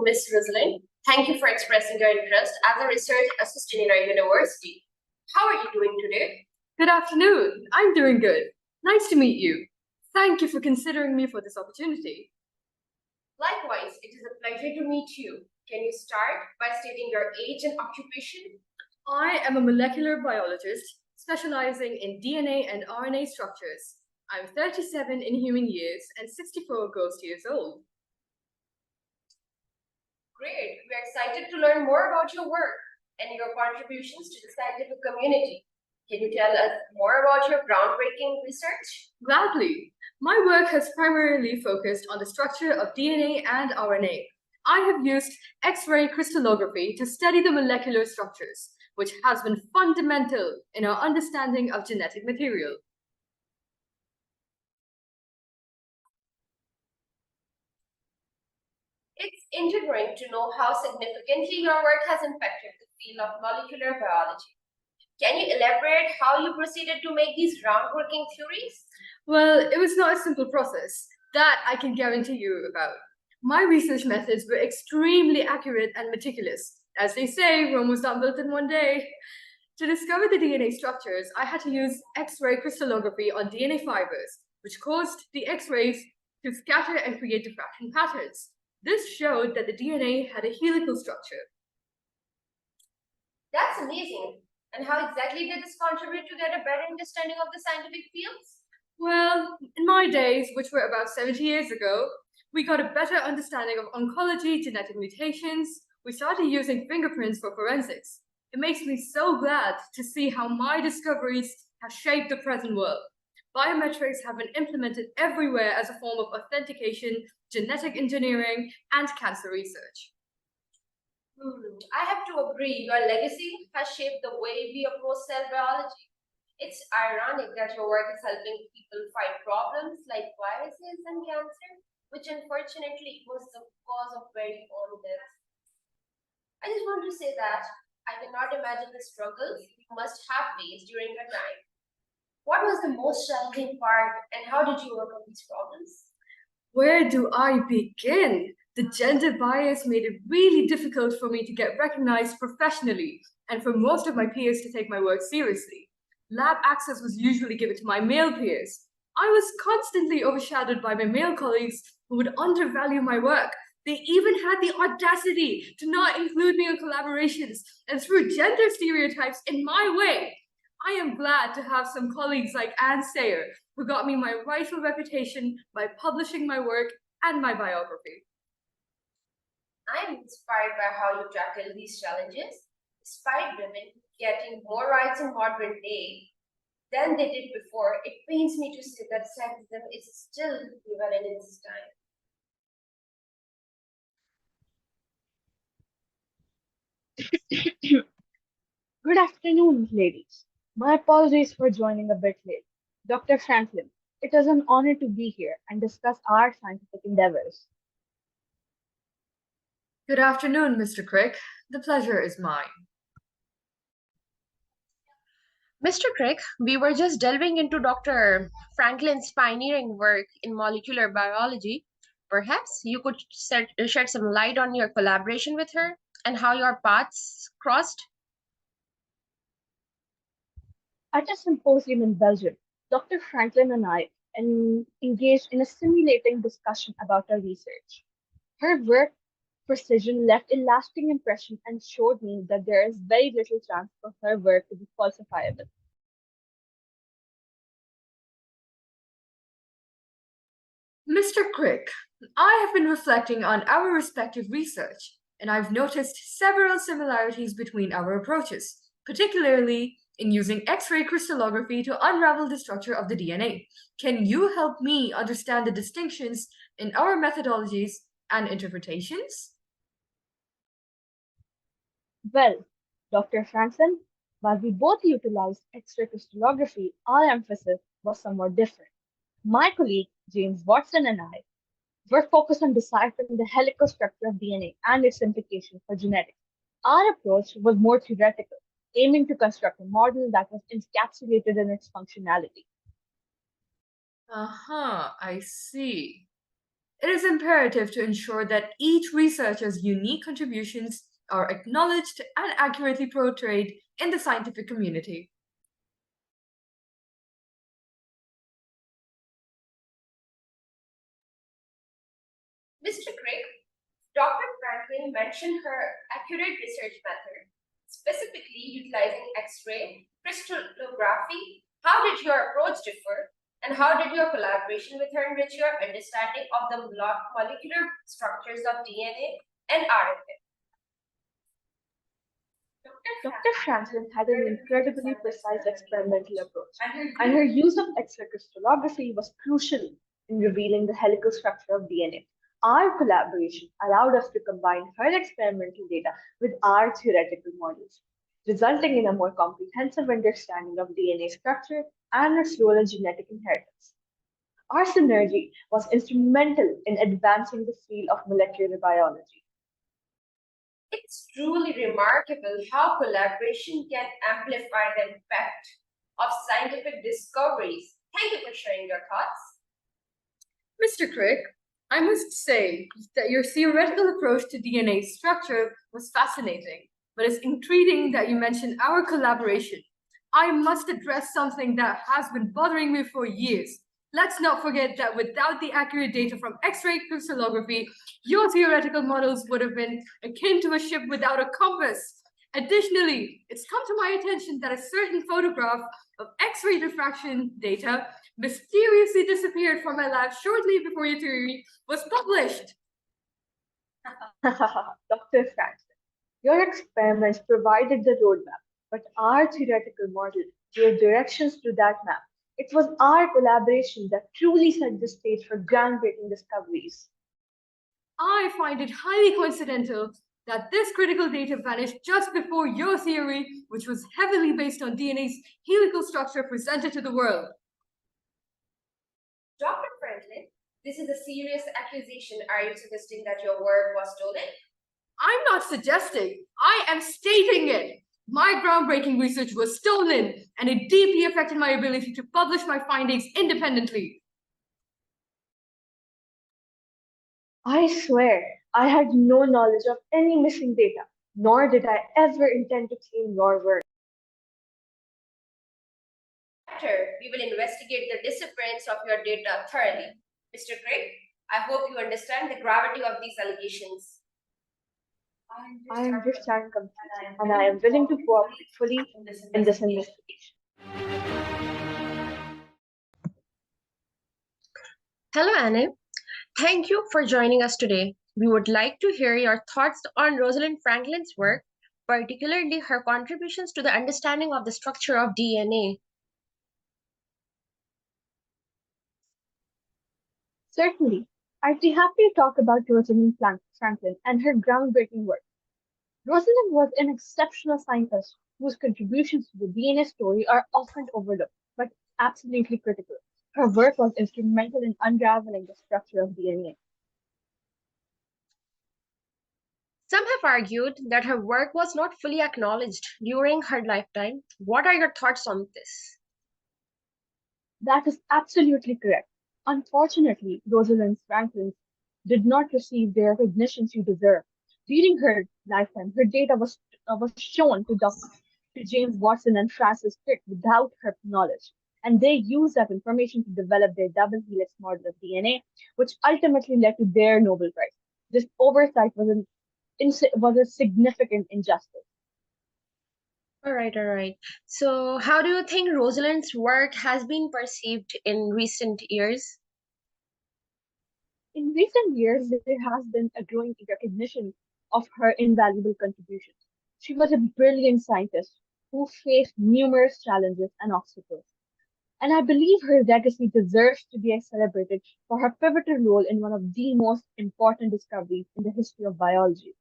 Miss Rosalind. Thank you for expressing your interest as a research assistant in our university. How are you doing today? Good afternoon. I'm doing good. Nice to meet you. Thank you for considering me for this opportunity. Likewise, it is a pleasure to meet you. Can you start by stating your age and occupation? I am a molecular biologist specializing in DNA and RNA structures. I'm 37 in human years and 64 ghost years old. Great. We're excited to learn more about your work and your contributions to the scientific community. Can you tell us more about your groundbreaking research? Gladly. My work has primarily focused on the structure of DNA and RNA. I have used X-ray crystallography to study the molecular structures, which has been fundamental in our understanding of genetic material. It's intriguing to know how significantly your work has impacted the field of molecular biology. Can you elaborate how you proceeded to make these groundbreaking theories? Well, it was not a simple process. That I can guarantee you about. My research methods were extremely accurate and meticulous. As they say, Rome was not built in one day. To discover the DNA structures, I had to use X-ray crystallography on DNA fibers, which caused the X-rays to scatter and create diffraction patterns. This showed that the DNA had a helical structure. That's amazing. And how exactly did this contribute to get a better understanding of the scientific fields? Well, in my days, which were about 70 years ago, we got a better understanding of oncology, genetic mutations. We started using fingerprints for forensics. It makes me so glad to see how my discoveries have shaped the present world. Biometrics have been implemented everywhere as a form of authentication, genetic engineering, and cancer research. I have to agree, your legacy has shaped the way we approach cell biology. It's ironic that your work is helping people fight problems like viruses and cancer, which unfortunately was the cause of very own death. I just want to say that I cannot imagine the struggles you must have faced during your time. What was the most challenging part and how did you overcome these problems? Where do I begin? The gender bias made it really difficult for me to get recognized professionally and for most of my peers to take my work seriously. Lab access was usually given to my male peers. I was constantly overshadowed by my male colleagues who would undervalue my work. They even had the audacity to not include me in collaborations and threw gender stereotypes in my way. I am glad to have some colleagues like Seyre, who got me my rightful reputation by publishing my work and my biography. I'm inspired by how you tackle these challenges. Despite women getting more rights in modern day than they did before, it pains me to say that sexism is still prevalent in this time. Good afternoon, ladies. My apologies for joining a bit late. Dr. Franklin, it is an honor to be here and discuss our scientific endeavors. Good afternoon, Mr. Crick. The pleasure is mine. Mr. Crick, we were just delving into Dr. Franklin's pioneering work in molecular biology. Perhaps you could shed some light on your collaboration with her and how your paths crossed? At a symposium in Belgium, Dr. Franklin and I engaged in a stimulating discussion about our research. Her work precision left a lasting impression and showed me that there is very little chance for her work to be falsifiable. Mr. Crick, I have been reflecting on our respective research, and I've noticed several similarities between our approaches, particularly in using X-ray crystallography to unravel the structure of the DNA. Can you help me understand the distinctions in our methodologies and interpretations? Well, Dr. Franklin, while we both utilized X-ray crystallography, our emphasis was somewhat different. My colleague, James Watson, and I were focused on deciphering the helical structure of DNA and its implications for genetics. Our approach was more theoretical, aiming to construct a model that was encapsulated in its functionality. I see. It is imperative to ensure that each researcher's unique contributions are acknowledged and accurately portrayed in the scientific community. Mr. Crick, Dr. Franklin mentioned her accurate research method, specifically utilizing X-ray crystallography. How did your approach differ? And how did your collaboration with her enrich your understanding of the molecular structures of DNA and RNA? Dr. Franklin had an incredibly precise experimental approach, and her use of X-ray crystallography was crucial in revealing the helical structure of DNA. Our collaboration allowed us to combine her experimental data with our theoretical models, resulting in a more comprehensive understanding of DNA structure and its role in genetic inheritance. Our synergy was instrumental in advancing the field of molecular biology. It's truly remarkable how collaboration can amplify the impact of scientific discoveries. Thank you for sharing your thoughts. Mr. Crick, I must say that your theoretical approach to DNA structure was fascinating, but it's intriguing that you mentioned our collaboration. I must address something that has been bothering me for years. Let's not forget that without the accurate data from X-ray crystallography, your theoretical models would have been akin to a ship without a compass. Additionally, it's come to my attention that a certain photograph of X-ray diffraction data mysteriously disappeared from my lab shortly before your theory was published. Dr. Franklin, your experiments provided the roadmap, but our theoretical model gave directions to that map. It was our collaboration that truly set the stage for groundbreaking discoveries. I find it highly coincidental that this critical data vanished just before your theory, which was heavily based on DNA's helical structure, presented to the world. Dr. Franklin, this is a serious accusation. Are you suggesting that your work was stolen? I'm not suggesting, I am stating it. My groundbreaking research was stolen, and it deeply affected my ability to publish my findings independently. I swear, I had no knowledge of any missing data, nor did I ever intend to claim your work. After, we will investigate the disappearance of your data thoroughly. Mr. Crick, I hope you understand the gravity of these allegations. I understand completely, and I am willing to cooperate fully in this investigation. Hello, Anne. Thank you for joining us today. We would like to hear your thoughts on Rosalind Franklin's work, particularly her contributions to the understanding of the structure of DNA. Certainly, I'd be happy to talk about Rosalind Franklin and her groundbreaking work. Rosalind was an exceptional scientist whose contributions to the DNA story are often overlooked, but absolutely critical. Her work was instrumental in unraveling the structure of DNA. Some have argued that her work was not fully acknowledged during her lifetime. What are your thoughts on this? That is absolutely correct. Unfortunately, Rosalind Franklin did not receive the recognition she deserved. During her lifetime, her data was shown to James Watson and Francis Crick without her knowledge, and they used that information to develop their double helix model of DNA, which ultimately led to their Nobel Prize. This oversight was a significant injustice. All right. So, how do you think Rosalind's work has been perceived in recent years? In recent years, there has been a growing recognition of her invaluable contributions. She was a brilliant scientist who faced numerous challenges and obstacles, and I believe her legacy deserves to be celebrated for her pivotal role in one of the most important discoveries in the history of biology.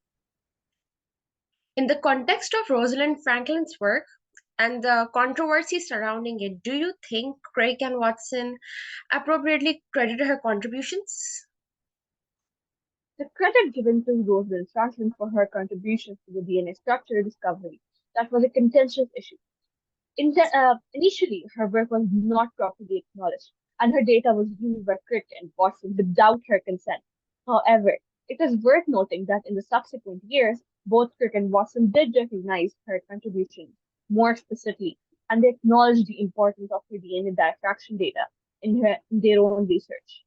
In the context of Rosalind Franklin's work and the controversy surrounding it, do you think Crick and Watson appropriately credited her contributions? The credit given to Rosalind Franklin for her contributions to the DNA structure discovery that was a contentious issue. Initially, her work was not properly acknowledged, and her data was used by Crick and Watson without her consent. However, it is worth noting that in the subsequent years, both Crick and Watson did recognize her contributions more explicitly, and they acknowledged the importance of her DNA diffraction data in their own research.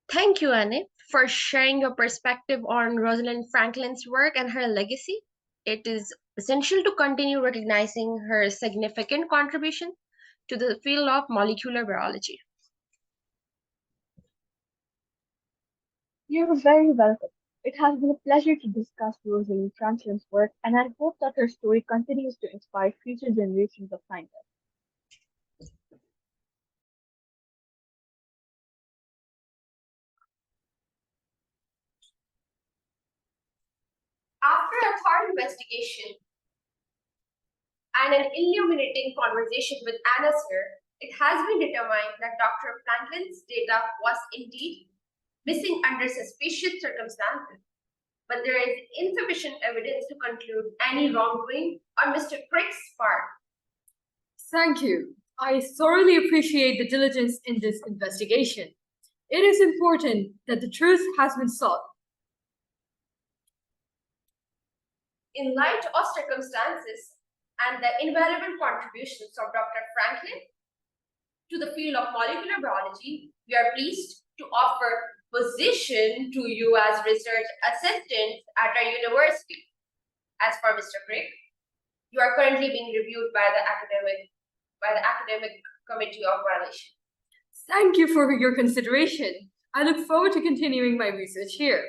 Thank you, Anne, for sharing your perspective on Rosalind Franklin's work and her legacy. It is essential to continue recognizing her significant contribution to the field of molecular biology. You're very welcome. It has been a pleasure to discuss Rosalind Franklin's work, and I hope that her story continues to inspire future generations of scientists. After a thorough investigation and an illuminating conversation with Anna Seyre, it has been determined that Dr. Franklin's data was indeed missing under suspicious circumstances, but there is insufficient evidence to conclude any wrongdoing on Mr. Crick's part. Thank you. I thoroughly appreciate the diligence in this investigation. It is important that the truth has been sought. In light of circumstances and the invaluable contributions of Dr. Franklin to the field of molecular biology, we are pleased to offer position to you as research assistants at our university. As for Mr. Crick, you are currently being reviewed by the academic committee of violation. Thank you for your consideration. I look forward to continuing my research here.